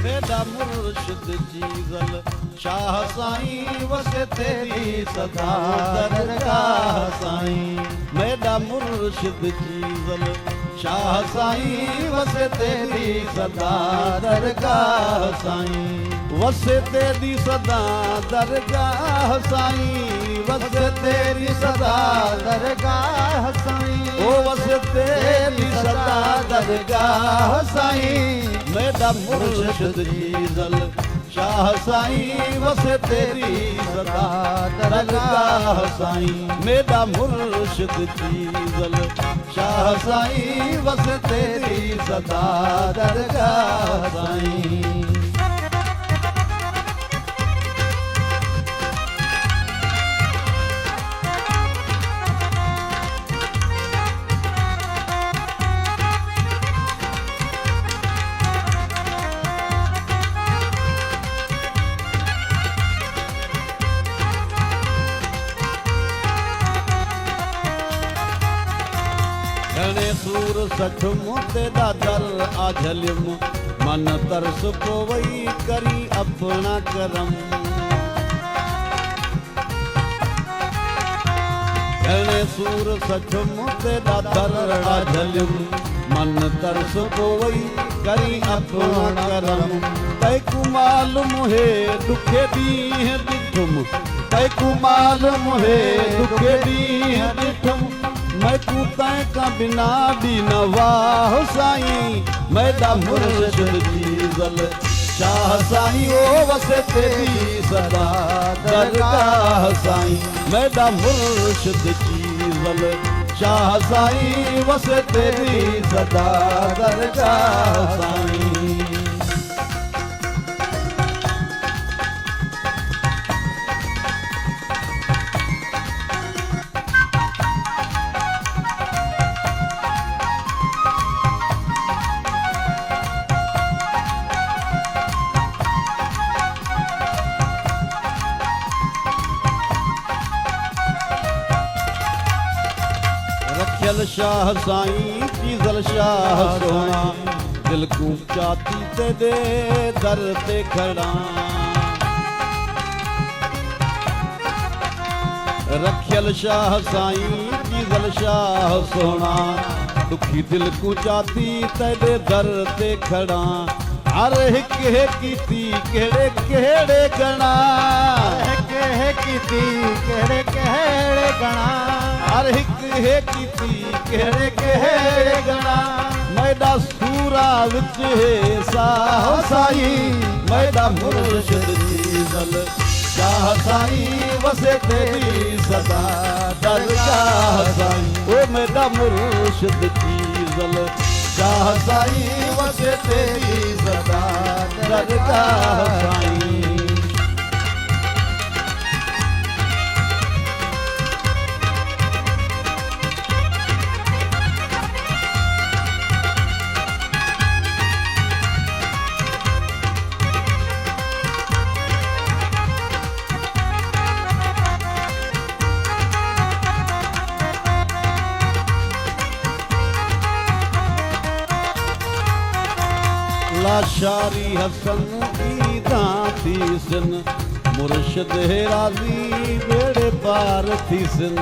मेरा मुर्शिद जीजल शाह साईं वसे तेरी सदा दरगाह साईं। मेरा मुर्शिद जीजल शाह साईं वसे तेरी सदा दरगाह साईं। वसे तेरी सदा दरगाह साईं, वसे तेरी सदा दरगाह साईं। ओ वसे तेरी सदा दरगाह साईं। मेरा मुर्शिद जीजल शाह साईं वसे तेरी सदा दरगाह साईं। मेरा मुर्शिद जीजल शाह साईं वसे तेरी सदा दरगाह साईं। घणे सूर सठ मुते दा दर आझलिम, मन तरस पोवई करी अपना करम। घणे सूर सठ मुते दा दर आझलिम, मन तरस पोवई करी अपना करम। तैकू मालूम है दुखे दीह ॾिठुम, तैकू मालूम है दुखे दीह ॾिठुम। मैं तू तैं का बिना भी न वाह साईं। मेरा मुर्शिद जीजल शाह साईं ओ वसे तेरी सदा दरगाह साईं। मेरा मुर्शिद जीजल शाह साईं वसे तेरी सदा दरगाह साईं। रखियल शाह साईं जीजल शाह सोना, दिल को चाती ते दे दर ते खड़ा। रखियल शाह साईं जीजल शाह सोना, दुखी दिल को चाती ते दे दर ते खड़ा। हर हिक है कीती केड़े केड़े गणा, हिक है कीती केड़े केड़े गणा। हर हिक है कीती केड़े केड़े गणा। मैडा सूरा विच है साह साईं। मैडा मुर्शिद जीजल शाह साईं वसे तेरी सदा दरगाह साईं। ओ मेरा मुर्शिद जीजल शाह साईं वसे तेरी सदा दरगाह साईं। लाशारी हसन ईदा थीसन, मुर्शिद है राज़ी बेड़े पार थीसन।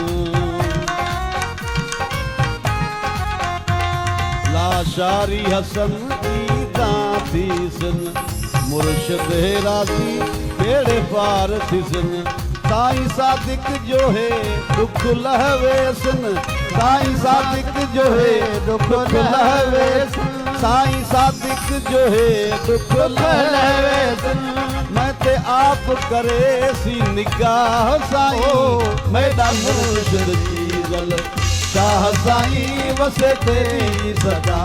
लाशारी हसन ईदा थीसन, मुर्शिद है राज़ी बेड़े पार थीसन। साईं सादिक जो है दुख लहवेसन, साईं सादिक जो है दुख लहवेसन। साईं सादिक जो है दुख लहवेसन। मैं ते आप करे सी निगाह साईं। मेरा मुर्शिद जीजल शाह साईं वसे तेरी सदा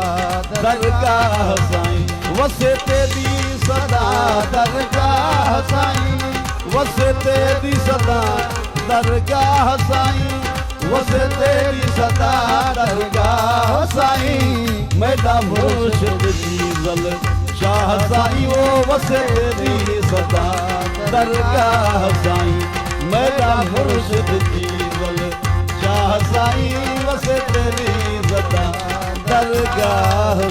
दरगाह साईं। वसे तेरी सदा दरगाह साईं। वसे तेरी सदा दरगाह साईं। वसे तेरी सदा दरगाह साईं। मेरा मुर्शिद जीजल शाह साईं ओ वसे तेरी सदा दरगाह साईं। मेरा मुर्शिद जीजल शाह साईं वसे तेरी सदा दरगाह